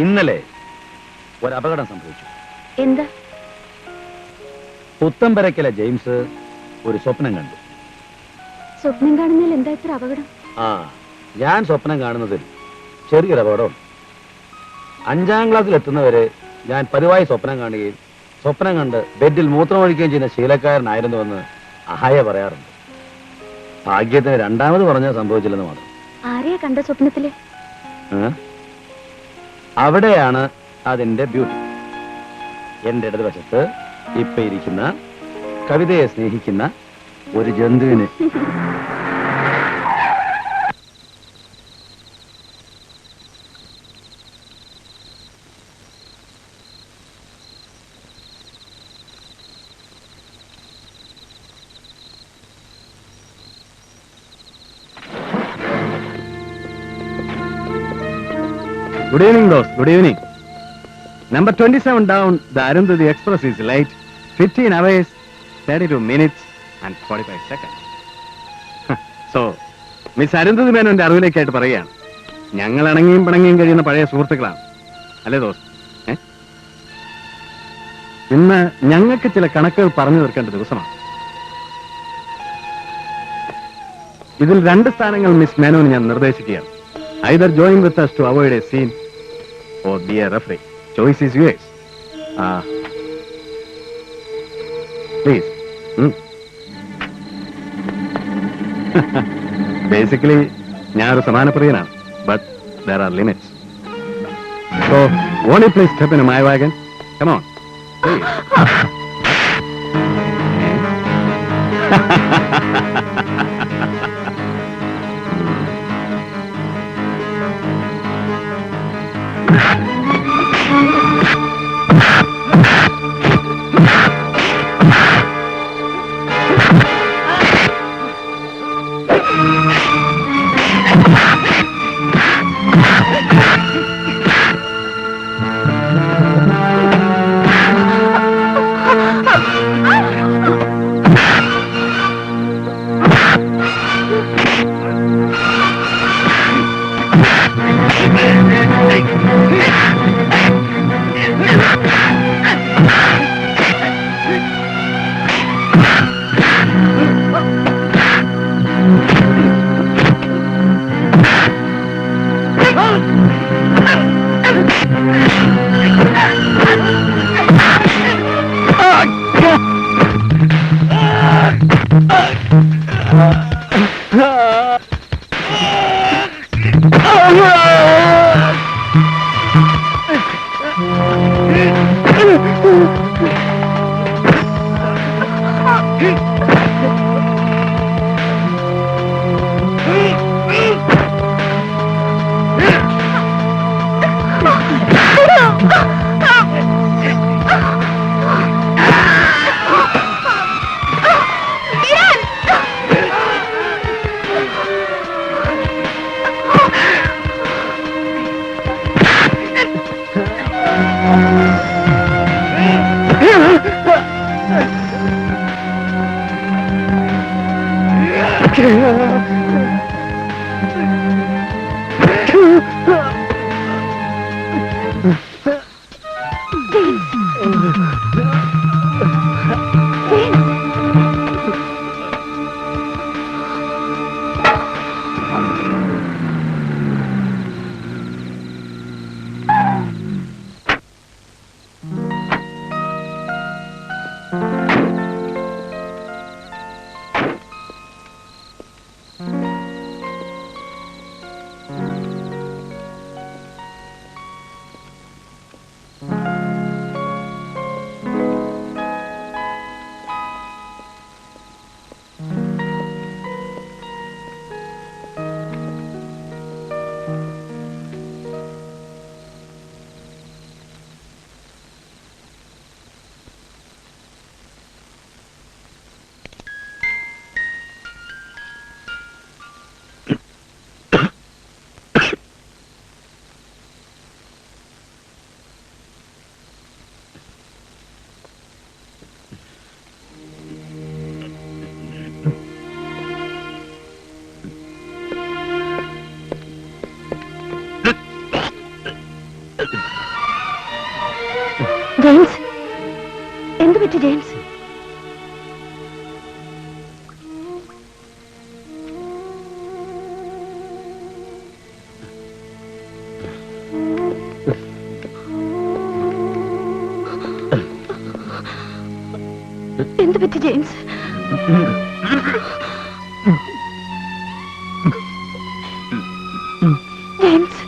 ഇന്നലെ ഒരു അപകടം സംഭവിച്ചു. എന്താ? പുത്തമ്പരക്കലെ ജെയിംസ് ഒരു സ്വപ്നം കണ്ടു. സ്വപ്നം കാണുന്നതിൽ എന്താ ഇത്ര അപകടം? ഞാൻ സ്വപ്നം കാണുന്നതിൽ ചെറിയൊരു അപകടമുണ്ട്. 5ാം ക്ലാസ്സിൽ എത്തുന്നവരെ ഞാൻ പതിവായി സ്വപ്നം കാണുകയും സ്വപ്നം കണ്ട് ബെഡിൽ മൂത്രമൊഴിക്കുകയും ചെയ്യുന്ന ശീലക്കാരനായിരുന്നുവെന്ന് അഹായ പറയാറുണ്ട്. ഭാഗ്യത്തിന് 2ാമത് പറഞ്ഞത് സംഭവിച്ചില്ലെന്ന് മാത്രം. ആരെയാ കണ്ട സ്വപ്നത്തില്? അവിടെയാണ് അതിന്റെ ബ്യൂട്ടി. എന്റെ ഇടതുവശത്ത് ഇപ്പൊ ഇരിക്കുന്ന കവിതയെ സ്നേഹിക്കുന്ന ഒരു ജന്തുവിന്. Good evening, boss. Good evening. Number 27 down, the Arundhati Express is late. 15 hours, 32 minutes and 45 seconds. So, Miss Arundhati Menonന്റെ അറിവിലേക്കായിട്ട് പറയുകയാണ്. ഞങ്ങൾ അണങ്ങിയും പിണങ്ങിയും കഴിയുന്ന പഴയ സുഹൃത്തുക്കളാണ്. അല്ലേ ദോസ്? ഇന്ന് ഞങ്ങൾക്ക് ചില കണക്കുകൾ പറഞ്ഞു തീർക്കേണ്ട ദിവസമാണ്. ഇതിൽ 2 സ്ഥാനങ്ങൾ മിസ് മേനോന് ഞാൻ നിർദ്ദേശിക്കുകയാണ്. Either join with us to avoid a scene or be a referee. Choice is yours. Please. Basically, ഞാനൊരു സമാനപ്രിയനാണ്. But there are limits. So, won't you please step into my wagon? Come on. Please. James, എന്തു പറ്റി James? എന്തു പറ്റി James? James,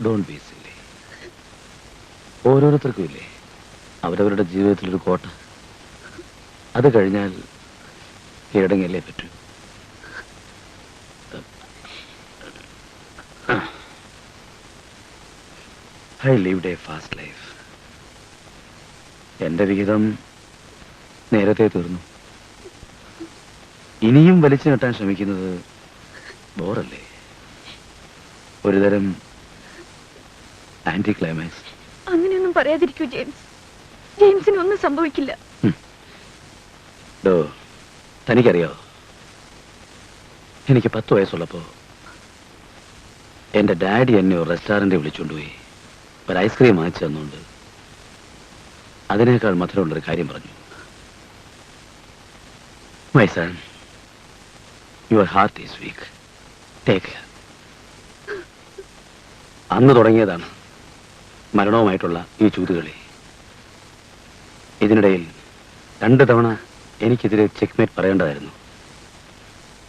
don't be silly. ഓരോരുത്തർക്കും ഇല്ലേ അവരവരുടെ ജീവിതത്തിലൊരു കോട്ട. അത് കഴിഞ്ഞാൽ കീഴടങ്ങിയല്ലേ പറ്റൂ. I lived A fast life. എന്റെ വിഹിതം നേരത്തെ തീർന്നു. ഇനിയും വലിച്ചു കെട്ടാൻ ശ്രമിക്കുന്നത് ബോറല്ലേ? ഒരുതരം ആന്റി ക്ലൈമാക്സ്. അങ്ങനെയൊന്നും പറയാതിരിക്കൂ ജെയിംസ്. ജെയിംസിന് ഒന്നും സംഭവിക്കില്ല. തനിക്കറിയോ, എനിക്ക് 10 വയസ്സുള്ളപ്പോ എന്റെ ഡാഡി എന്നെ ഒരു റെസ്റ്റോറന്റിൽ വിളിച്ചുകൊണ്ടുപോയി ഒരു ഐസ്ക്രീം വാങ്ങിച്ചു തന്നുകൊണ്ട് അതിനേക്കാൾ മധുരമുള്ളൊരു കാര്യം പറഞ്ഞു. My son, your heart is week, take care. അന്ന് തുടങ്ങിയതാണ് മരണവുമായിട്ടുള്ള ഈ ചൂതുകളി. ഇതിനിടയിൽ 2 തവണ എനിക്കെതിരെ ചെക്ക്മേറ്റ് പറയേണ്ടതായിരുന്നു.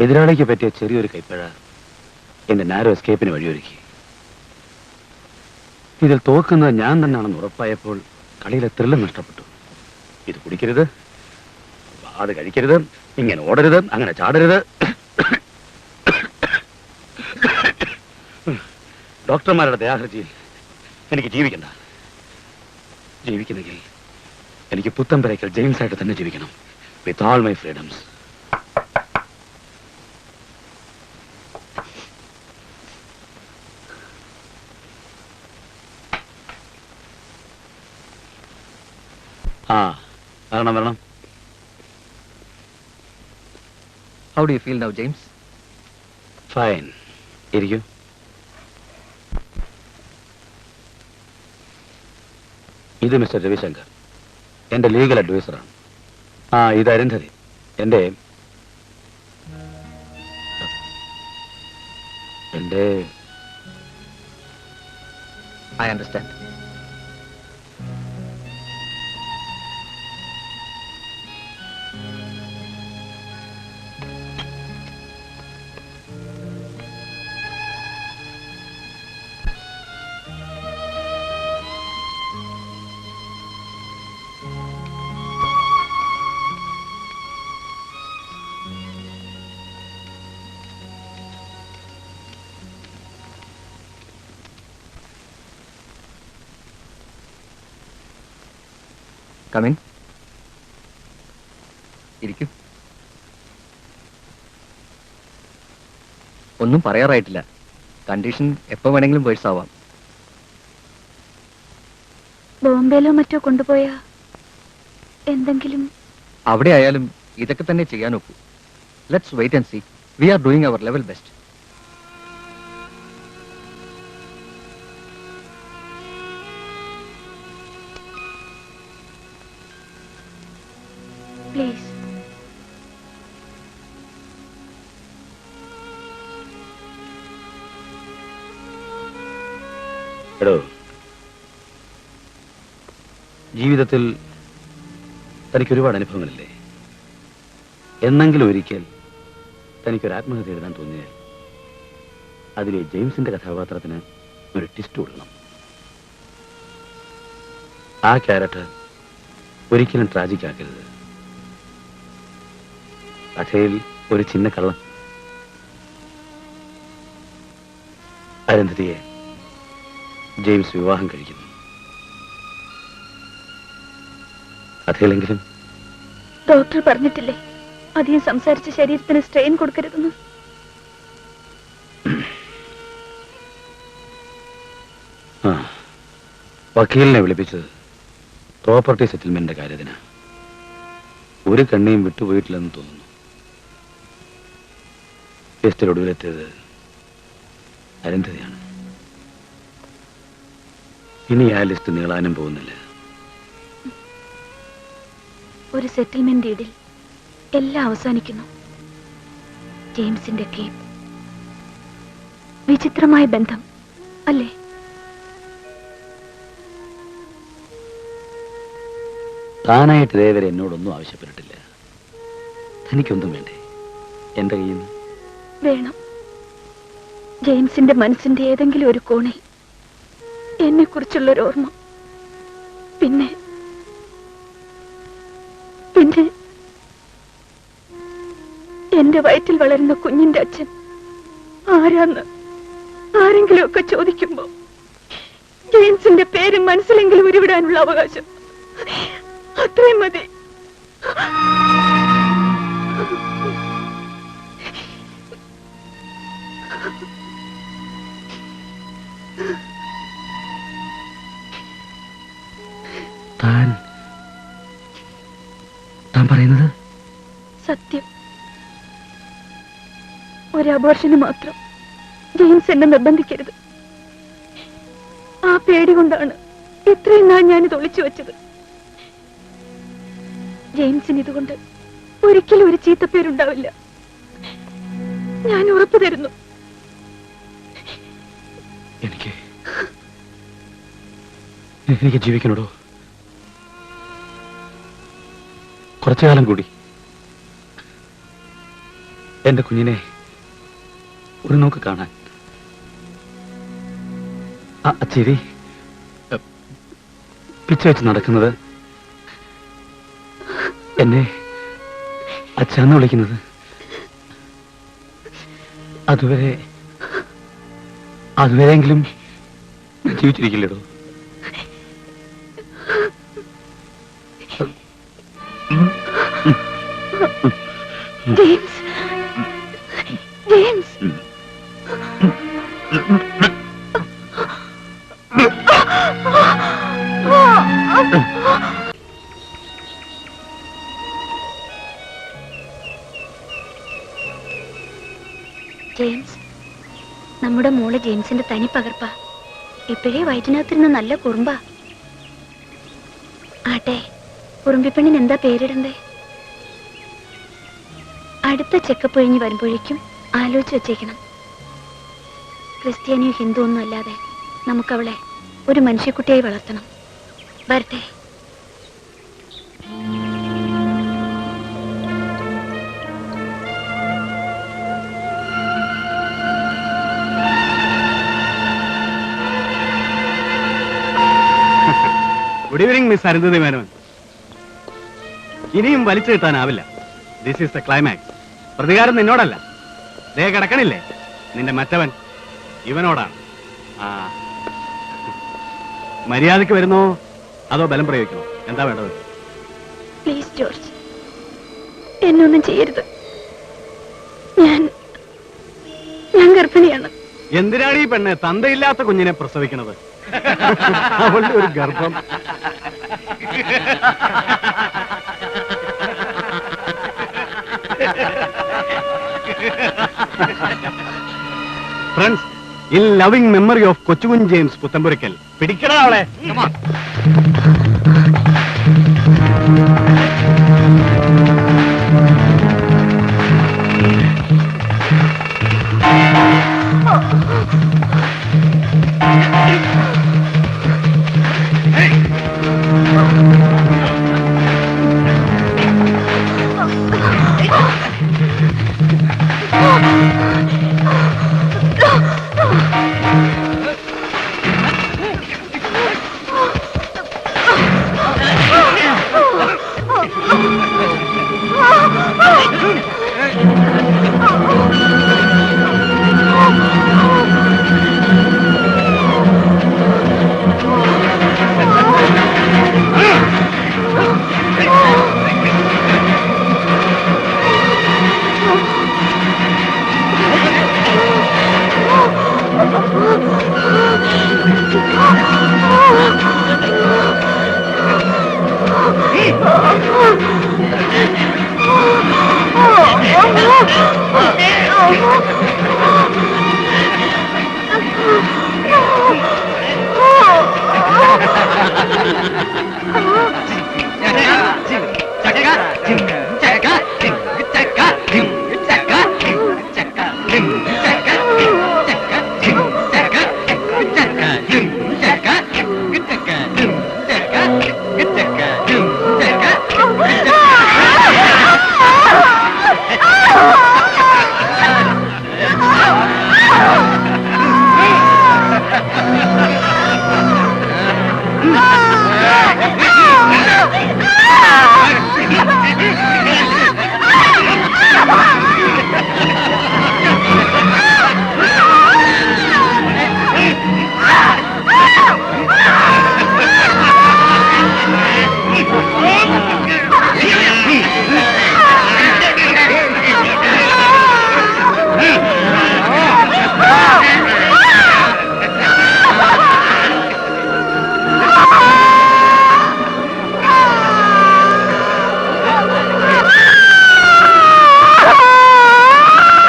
എതിരാളിക്ക് പറ്റിയ ചെറിയൊരു കൈപ്പഴ എന്റെ നാരോ എസ്കേപ്പിന് വഴിയൊരുക്കി. ഇതിൽ തോക്കുന്നത് ഞാൻ തന്നെയാണെന്ന് ഉറപ്പായപ്പോൾ കളിയിലെ ത്രില്ല് നഷ്ടപ്പെട്ടു. ഇത് കുടിക്കരുത്, അത് കഴിക്കരുത്, ഇങ്ങനെ ഓടരുത്, അങ്ങനെ ചാടരുത്. ഡോക്ടർമാരുടെ ദയാഹർജിയിൽ എനിക്ക് ജീവിക്കണ്ട. ജീവിക്കുന്നെങ്കിൽ എനിക്ക് പുത്തമ്പരയ്ക്കൽ ജെയിംസ് ആയിട്ട് തന്നെ ജീവിക്കണം, വിത്ത് ഓൾ മൈ ഫ്രീഡംസ്. വരണം. How do you feel now, James? Fine. ഇരിക്കൂ. ഇത് മിസ്റ്റർ രവിശങ്കർ, എന്റെ ലീഗൽ അഡ്വൈസറാണ്. ഇത് അരുന്ധതി, എന്റെ I understand. കമിൻ. ഇരിക്കും. ഒന്നും പറയാറായിട്ടില്ല. കണ്ടീഷൻ എപ്പോ വേണമെങ്കിലും വേഴ്സ് ആവാം. ബോംബെയിലോ മറ്റോ കൊണ്ടുപോയാ എന്തെങ്കിലും? അവിടെ ആയാലും ഇതൊക്കെ തന്നെ ചെയ്യാൻ ഒക്കൂ. Let's wait and see. We are doing our level best. Please. എടോ, ജീവിതത്തിൽ തനിക്ക് ഒരുപാട് അനുഭവങ്ങളില്ലേ? എന്നെങ്കിലും ഒരിക്കൽ തനിക്കൊരു ആത്മഹത്യ എഴുതാൻ തോന്നിയാൽ അതിലെ ജെയിംസിന്റെ കഥാപാത്രത്തിന് ഒരു ട്വിസ്റ്റ് കൊടുക്കണം. ആ ക്യാരക്ടർ ഒരിക്കലും ട്രാജിക് ആക്കരുത്. കഥയിൽ ഒരു ചിന്ന കള്ളം. അരുന്ധതിയെ ജെയിംസ് വിവാഹം കഴിക്കുന്നു. കഥയിലെങ്കിലും ഡോക്ടർ പറഞ്ഞിട്ടില്ലേ അധികം സംസാരിച്ച ശരീരത്തിന് സ്ട്രെയിൻ കൊടുക്കരുതെന്ന്? ആ, വക്കീലിനെ വിളിപ്പിച്ചത് പ്രോപ്പർട്ടി സെറ്റിൽമെന്റിന്റെ കാര്യത്തിന്. ഒരു കണ്ണിയും വിട്ടുപോയിട്ടില്ലെന്ന് തോന്നുന്നു. ലിസ്റ്റിൽ ഒടുവിലെത്തിയത് അരുന്ധതിയാണ്. ഇനി ആ ലിസ്റ്റ് നീളാനും പോകുന്നില്ല. ഒരു സെറ്റിൽമെന്റ് ഡീഡിൽ എല്ലാം അവസാനിക്കുന്നു. ജെയിംസിന്റെ കേപ്പ്. വിചിത്രമായ ബന്ധം അല്ലേ? താനായിട്ട് ഇതേവരെ എന്നോടൊന്നും ആവശ്യപ്പെട്ടിട്ടില്ല. തനിക്കൊന്നും വേണ്ടേ എന്റെ കയ്യിൽ നിന്ന്? വേണം. ജെയിംസിന്റെ മനസ്സിന്റെ ഏതെങ്കിലും ഒരു കോണിൽ എന്നെ കുറിച്ചുള്ളൊരു ഓർമ്മ. പിന്നെ പിന്നെ എന്റെ വയറ്റിൽ വളരുന്ന കുഞ്ഞിന്റെ അച്ഛൻ ആരാന്ന് ആരെങ്കിലും ഒക്കെ ചോദിക്കുമ്പോ ജെയിംസിന്റെ പേര് മനസ്സിലെങ്കിലും ഉരുവിടാനുള്ള അവകാശം, അത്രയും മതി. താൻ പറയുന്നത് സത്യം. ഒരു അബോർഷന് മാത്രം ജെയിംസ് എന്നെ നിർബന്ധിക്കരുത്. ആ പേടി കൊണ്ടാണ് ഇത്രയും നാൾ ഞാനിത് ഒളിച്ചു വെച്ചത്. ജെയിംസിന് ഇതുകൊണ്ട് ഒരിക്കലും ഒരു ചീത്തപ്പേരുണ്ടാവില്ല, ഞാൻ ഉറപ്പു തരുന്നു. എനിക്ക് ജീവിക്കണോടോ, കുറച്ചു കാലം കൂടി. എന്റെ കുഞ്ഞിനെ ഒരു നോക്ക് കാണാൻ. ആ ചിരി, പിച്ച വെച്ച് നടക്കുന്നത്, എന്നെ അച്ഛന്ന് വിളിക്കുന്നത്, അതുവരെയെങ്കിലും ജീവിച്ചിരിക്കില്ലടോ. James, James. ജെയിംസ്, നമ്മുടെ മോള് ജെയിംസിന്റെ തനി പകർപ്പാ. ഇപ്പോഴേ വയറ്റിനകത്തിരുന്ന നല്ല കുറുമ്പാ. ആട്ടെ, കുറുമ്പിപ്പെണ്ണിന് എന്താ പേരിടണ്ടേ? അടുത്ത ചെക്കപ്പ് കഴിഞ്ഞ് വരുമ്പോഴേക്കും ആലോചിച്ച് വെച്ചേക്കണം. ക്രിസ്ത്യാനിയോ ഹിന്ദു ഒന്നും അല്ലാതെ നമുക്കവളെ ഒരു മനുഷ്യക്കുട്ടിയായി വളർത്തണം. വരട്ടെ. Good evening Miss Arundhati Menon. ഇനിയും വലിച്ചു കിട്ടാനാവില്ല. This is the climax. പ്രതികാരം നിന്നോടല്ല, ദേ കിടക്കണില്ലേ നിന്റെ മറ്റവൻ, ഇവനോടാണ്. ആ, മര്യാദക്ക് വരുന്നോ അതോ ബലം പ്രയോഗിക്കണോ? എന്താ വേണ്ടത്? പ്ലീസ് ജോർജ്, എന്നൊന്നും ചെയ്യരുത്. ഞാൻ ഗർഭിണിയാണ്. എന്തിനാണ് ഈ പെണ്ണ് തന്തയില്ലാത്ത കുഞ്ഞിനെ പ്രസവിക്കണത്? അവളുടെ ഒരു ഗർഭം. Friends, in loving memory of Kochukun James Puthampurakkal. പിടിക്കടാ അവളെ.